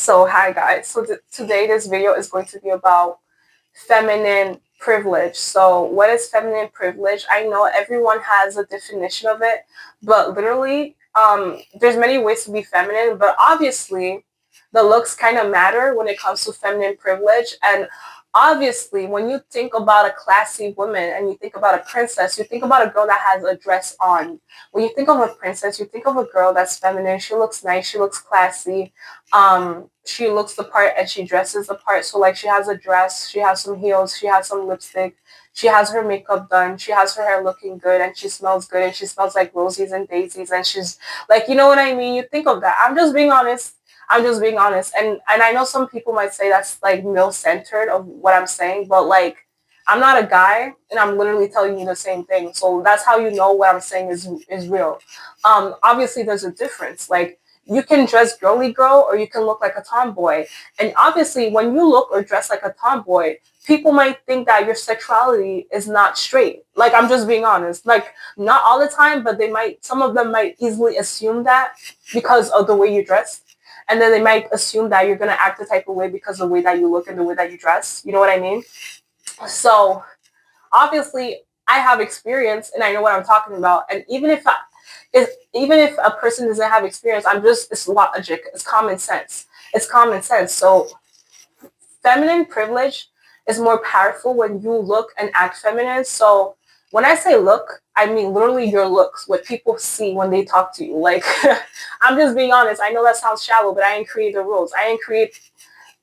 So hi guys. So today this video is going to be about feminine privilege. So what is feminine privilege? I know everyone has a definition of it, but literally there's many ways to be feminine, but obviously the looks kind of matter when it comes to feminine privilege. And obviously when you think about a classy woman and you think about a princess, you think about a girl that has a dress on. When you think of a princess, you think of a girl that's feminine. She looks nice, she looks classy, she looks the part and she dresses the part. So like she has a dress, she has some heels, she has some lipstick, she has her makeup done, she has her hair looking good, and she smells good, and she smells like roses and daisies, and she's like, you know what I mean? You think of that. I'm just being honest. I'm just being honest. And I know some people might say that's like male centered of what I'm saying, but like I'm not a guy and I'm literally telling you the same thing. So that's how you know what I'm saying is real. Obviously there's a difference. Like you can dress girly girl or you can look like a tomboy. And obviously when you look or dress like a tomboy, people might think that your sexuality is not straight. Like I'm just being honest. Like not all the time, but some of them might easily assume that because of the way you dress. And then they might assume that you're gonna act the type of way because of the way that you look and the way that you dress. You know what I mean? So obviously I have experience and I know what I'm talking about. And even if a person doesn't have experience, it's logic, it's common sense. It's common sense. So feminine privilege is more powerful when you look and act feminine. So when I say look, I mean literally your looks, what people see when they talk to you. Like I'm just being honest. I know that sounds shallow, but I didn't create the rules. I didn't create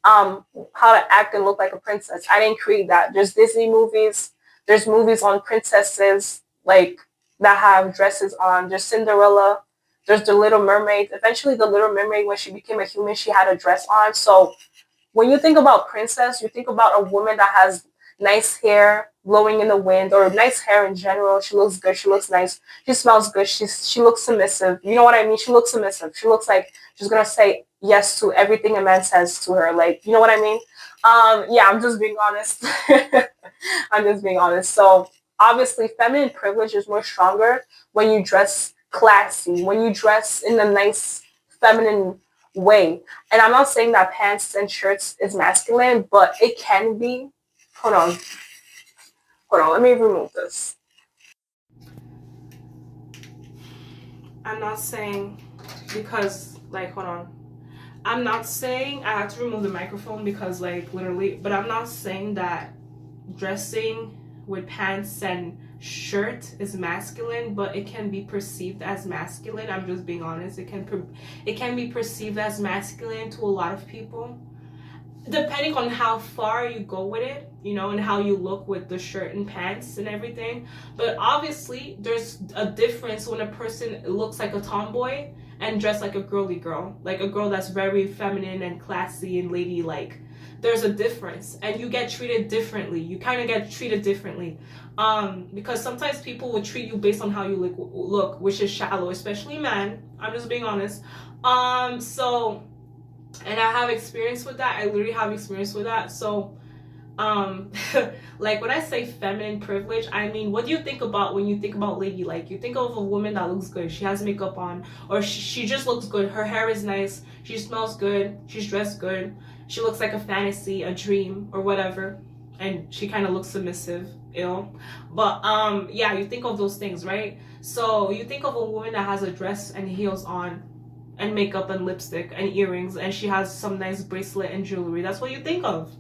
how to act and look like a princess. I didn't create that. There's Disney movies. There's movies on princesses like that have dresses on. There's Cinderella. There's the Little Mermaid. Eventually, the Little Mermaid, when she became a human, she had a dress on. So when you think about princess, you think about a woman that has nice hair blowing in the wind, or nice hair in general. She looks good. She looks nice. She smells good. She looks submissive. You know what I mean? She looks submissive. She looks like she's gonna say yes to everything a man says to her. Like, you know what I mean? Yeah, I'm just being honest. I'm just being honest. So obviously, feminine privilege is more stronger when you dress classy, when you dress in a nice feminine way. And I'm not saying that pants and shirts is masculine, but it can be. Hold on. Hold on. Let me remove this. I'm not saying because, like, hold on. I'm not saying I have to remove the microphone because, like, literally, but I'm not saying that dressing with pants and shirt is masculine, but it can be perceived as masculine. I'm just being honest. It can be perceived as masculine to a lot of people, depending on how far you go with it, you know, and how you look with the shirt and pants and everything. But obviously there's a difference when a person looks like a tomboy and dressed like a girly girl, like a girl that's very feminine and classy and ladylike. There's a difference, and you get treated differently. You kind of get treated differently, because sometimes people will treat you based on how you look, which is shallow, especially men. I'm just being honest. So, and I have experience with that. I literally have experience with that. So, like when I say feminine privilege, I mean, what do you think about when you think about ladylike? You think of a woman that looks good. She has makeup on, or she just looks good. Her hair is nice. She smells good. She's dressed good. She looks like a fantasy, a dream, or whatever. And she kind of looks submissive, But yeah, you think of those things, right? So you think of a woman that has a dress and heels on, and makeup and lipstick and earrings, and she has some nice bracelet and jewelry. That's what you think of.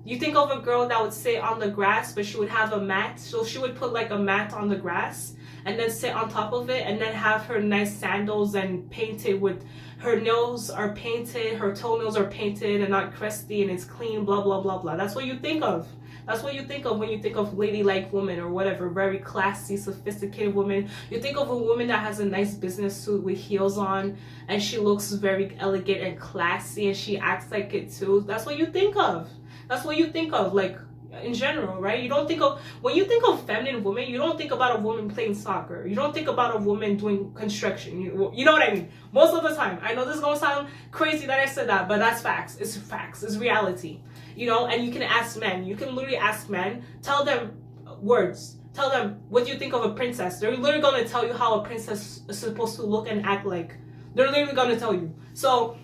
You think of a girl that would sit on the grass, but she would have a mat. So she would put like a mat on the grass and then sit on top of it, and then have her nice sandals and painted with, her nails are painted, her toenails are painted and not crusty, and it's clean, blah, blah, blah, blah. That's what you think of. That's what you think of when you think of ladylike woman or whatever, very classy, sophisticated woman. You think of a woman that has a nice business suit with heels on, and she looks very elegant and classy, and she acts like it too. That's what you think of. That's what you think of, like, in general, right? You don't think of, when you think of feminine woman, you don't think about a woman playing soccer. You don't think about a woman doing construction. You know what I mean? Most of the time. I know this is going to sound crazy that I said that, but that's facts. It's facts. It's reality. You know, and you can ask men. You can literally ask men. Tell them words. Tell them, what do you think of a princess? They're literally going to tell you how a princess is supposed to look and act like. They're literally going to tell you. So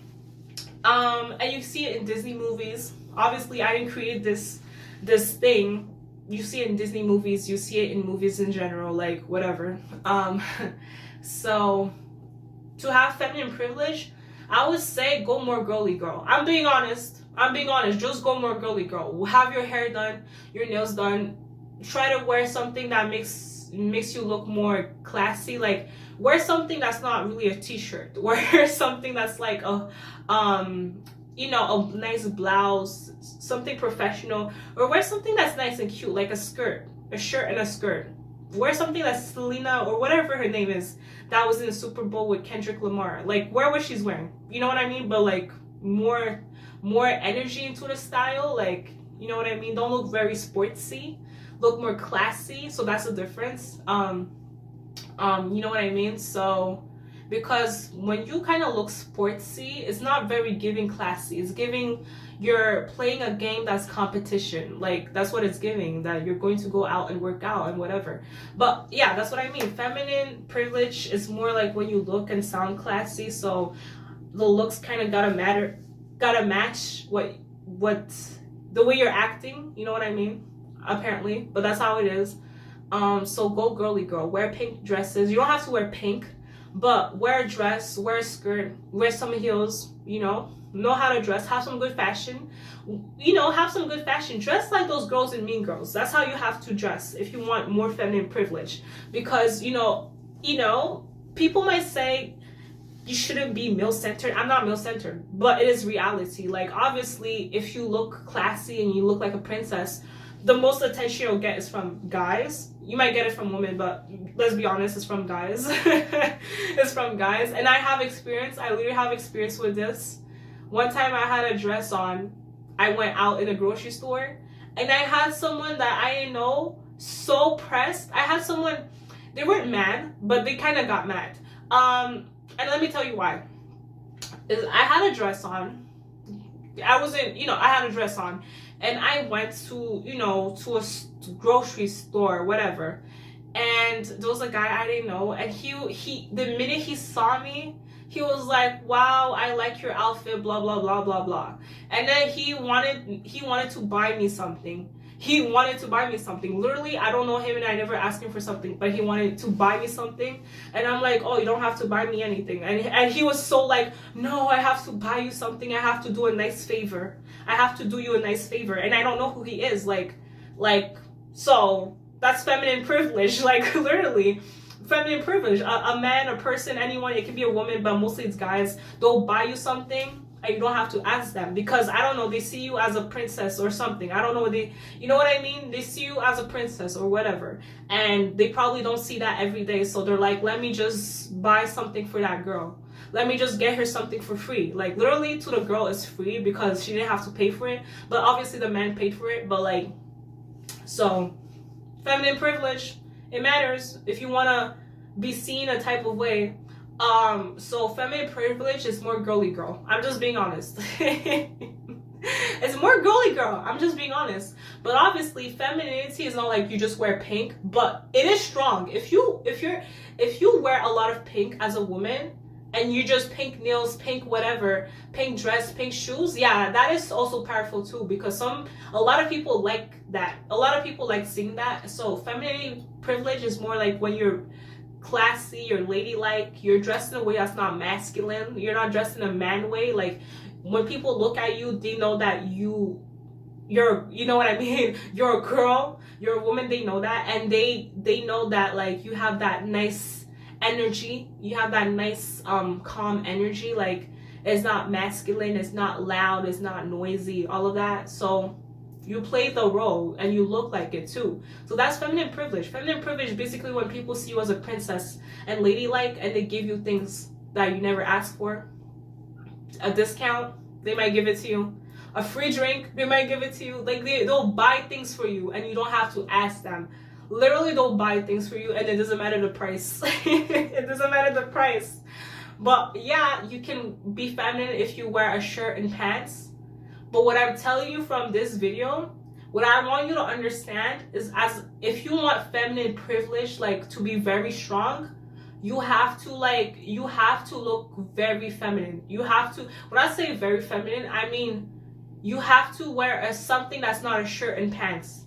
And you see it in Disney movies. Obviously, I didn't create this thing. You see it in Disney movies, you see it in movies in general, like whatever. So to have feminine privilege, I would say go more girly girl. I'm being honest. Just go more girly girl. Have your hair done, your nails done. Try to wear something that makes you look more classy. Like wear something that's not really a t-shirt. Wear something that's like a a nice blouse, something professional, or wear something that's nice and cute, like a skirt, a shirt and a skirt. Wear something that Selena or whatever her name is that was in the Super Bowl with Kendrick Lamar. Like wear what she's wearing. You know what I mean? But like more energy into the style. Like you know what I mean? Don't look very sportsy. Look more classy. So that's the difference. You know what I mean? So because when you kind of look sportsy, it's not very giving classy. It's giving you're playing a game that's competition. Like that's what it's giving, that you're going to go out and work out and whatever. But yeah, that's what I mean. Feminine privilege is more like when you look and sound classy. So the looks kind of gotta match what the way you're acting. You know what I mean? Apparently, but that's how it is. So go girly girl. Wear pink dresses. You don't have to wear pink, but wear a dress, wear a skirt, wear some heels, know how to dress, have some good fashion, have some good fashion. Dress like those girls in Mean Girls. That's how you have to dress if you want more feminine privilege. Because, people might say you shouldn't be male-centered. I'm not male-centered, but it is reality. Like, obviously, if you look classy and you look like a princess, the most attention you'll get is from guys. You might get it from women, but let's be honest, it's from guys. It's from guys. And I literally have experience with this. One time I had a dress on. I went out in a grocery store and I had someone that I didn't know so pressed. I had someone, they weren't mad, but they kind of got mad. And let me tell you why. I had a dress on. I had a dress on. And I went to a grocery store, whatever. And there was a guy I didn't know. And he the minute he saw me, he was like, wow, I like your outfit, blah, blah, blah, blah, blah. And then he wanted to buy me something. Literally, I don't know him and I never asked him for something, but he wanted to buy me something. And I'm like, oh, you don't have to buy me anything. And he was so like, no, I have to buy you something. I have to do a nice favor. I have to do you a nice favor. And I don't know who he is. So that's feminine privilege. Like, literally, feminine privilege. A man, a person, anyone, it can be a woman, but mostly it's guys. They'll buy you something and you don't have to ask them because, I don't know, they see you as a princess or something. I don't know, you know what I mean? They see you as a princess or whatever. And they probably don't see that every day. So they're like, let me just buy something for that girl. Let me just get her something for free. Like, literally, to the girl, it's free because she didn't have to pay for it. But obviously, the man paid for it. But, like, so, feminine privilege, it matters if you want to be seen a type of way. So feminine privilege is more girly girl. I'm just being honest. It's more girly girl. I'm just being honest. But obviously, femininity is not like you just wear pink, but it is strong. If you wear a lot of pink as a woman, and you just pink nails, pink whatever, pink dress, pink shoes, yeah, that is also powerful too, because a lot of people like that. A lot of people like seeing that. So feminine privilege is more like when you're classy, you're ladylike, you're dressed in a way that's not masculine, you're not dressed in a man way. Like, when people look at you, they know that you're, you know what I mean? You're a girl, you're a woman, they know that. And they know that, like, you have that nice energy, you have that nice calm energy. Like, it's not masculine, it's not loud, it's not noisy, all of that. So you play the role and you look like it too. So that's feminine privilege. Feminine privilege is basically when people see you as a princess and ladylike, and they give you things that you never asked for. A discount, they might give it to you. A free drink, they might give it to you. Like, they'll buy things for you and you don't have to ask them. Literally, they'll buy things for you and it doesn't matter the price. It doesn't matter the price. But yeah, you can be feminine if you wear a shirt and pants. But what I'm telling you from this video, what I want you to understand is, as if you want feminine privilege, like, to be very strong, you have to look very feminine. You have to, when I say very feminine, I mean you have to wear something that's not a shirt and pants.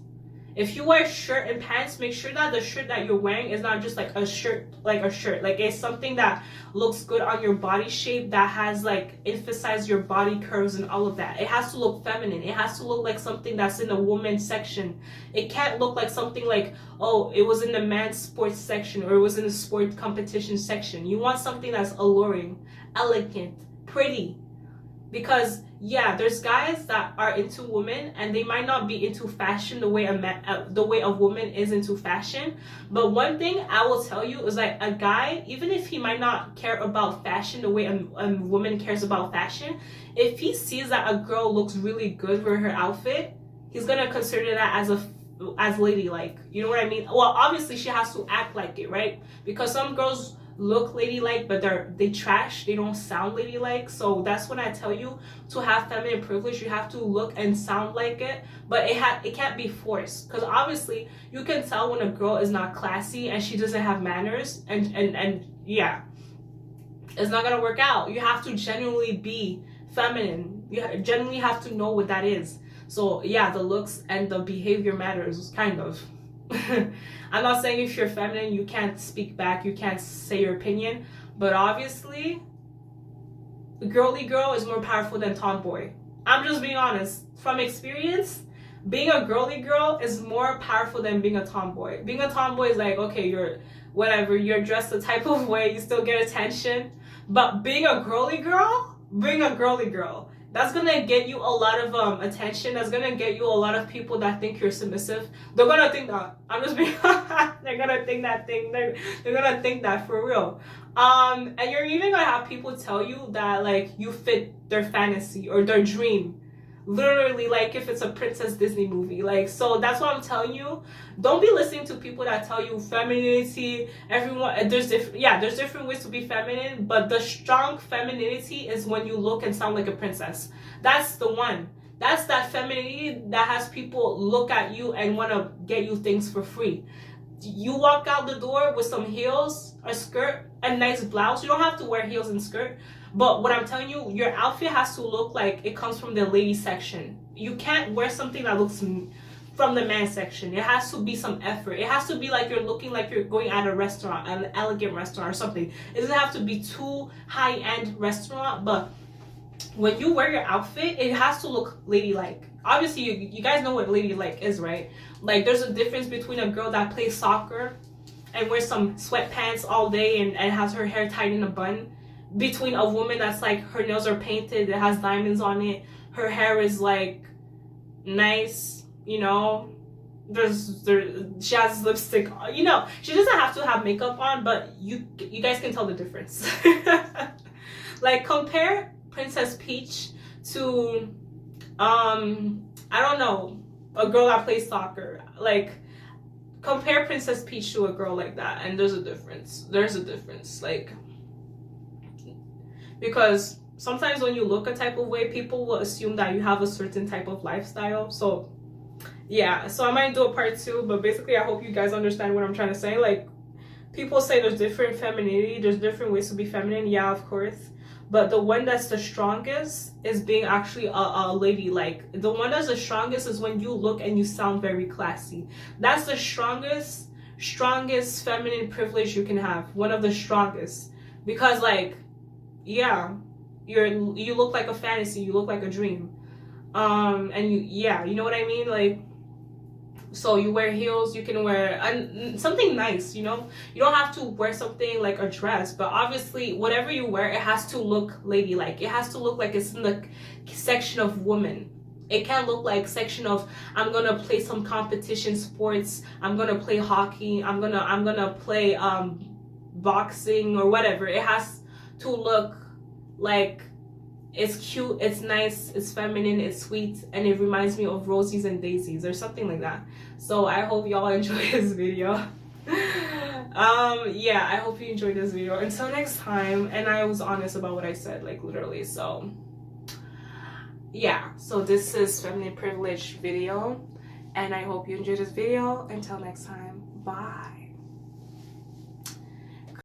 If you wear shirt and pants, make sure that the shirt that you're wearing is not just like a shirt. Like it's something that looks good on your body shape, that has like emphasize your body curves and all of that. It has to look feminine. It has to look like something that's in the women's section. It can't look like something like, oh, it was in the men's sports section or it was in the sport competition section. You want something that's alluring, elegant, pretty. Because yeah, there's guys that are into women and they might not be into fashion the way a woman is into fashion. But one thing I will tell you is like, a guy, even if he might not care about fashion the way a woman cares about fashion, if he sees that a girl looks really good for her outfit, he's gonna consider that as ladylike. You know what I mean? Well, obviously she has to act like it, right? Because some girls look ladylike, but they trash, they don't sound ladylike. So that's when I tell you, to have feminine privilege, you have to look and sound like it, but it can't be forced. Because obviously you can tell when a girl is not classy and she doesn't have manners, and yeah, it's not gonna work out. You have to genuinely be feminine. You genuinely have to know what that is. So yeah, the looks and the behavior matters, kind of. I'm not saying if you're feminine you can't speak back, you can't say your opinion, but obviously girly girl is more powerful than tomboy. I'm just being honest. From experience, being a girly girl is more powerful than being a tomboy. Being a tomboy is like, okay, you're dressed a type of way, you still get attention. But being a girly girl, that's gonna get you a lot of attention. That's gonna get you a lot of people that think you're submissive. They're gonna think that. I'm just being they're gonna think that thing. They're gonna think that for real. And you're even gonna have people tell you that like you fit their fantasy or their dream. Literally, like if it's a Princess Disney movie. Like, so that's what I'm telling you. Don't be listening to people that tell you femininity, everyone, there's different ways to be feminine, but the strong femininity is when you look and sound like a princess. That's the one. That's that femininity that has people look at you and want to get you things for free. You walk out the door with some heels, a skirt, a nice blouse. You don't have to wear heels and skirt. But what I'm telling you, your outfit has to look like it comes from the lady section. You can't wear something that looks from the man section. It has to be some effort. It has to be like you're looking like you're going at a restaurant, an elegant restaurant or something. It doesn't have to be too high-end restaurant, but when you wear your outfit, it has to look ladylike. Obviously, you guys know what ladylike is, right? Like, there's a difference between a girl that plays soccer and wears some sweatpants all day and has her hair tied in a bun, between a woman that's like, her nails are painted, it has diamonds on it, her hair is like nice, you know, she has lipstick, you know, she doesn't have to have makeup on, but you guys can tell the difference. Like, compare Princess Peach to I don't know, a girl that plays soccer. Like, compare Princess Peach to a girl like that, and there's a difference. Like, because sometimes when you look a type of way, people will assume that you have a certain type of lifestyle. So yeah, so I might do a part 2, but basically I hope you guys understand what I'm trying to say. Like, people say there's different femininity, there's different ways to be feminine. Yeah, of course, but the one that's the strongest is being actually a lady. Like, the one that's the strongest is when you look and you sound very classy. That's the strongest feminine privilege you can have, one of the strongest. Because like, yeah, you look like a fantasy, you look like a dream, and you know what I mean. Like, so you wear heels, you can wear something nice, you know. You don't have to wear something like a dress, but obviously whatever you wear, it has to look ladylike. It has to look like it's in the section of women. It can't look like section of, I'm gonna play some competition sports, I'm gonna play hockey, I'm gonna play boxing or whatever. It has to look like it's cute, it's nice, it's feminine, it's sweet, and it reminds me of Rosies and Daisies or something like that. So I hope y'all enjoy this video. Yeah, I hope you enjoyed this video. Until next time, and I was honest about what I said, like, literally. So yeah, so this is feminine privilege video, and I hope you enjoyed this video. Until next time, bye.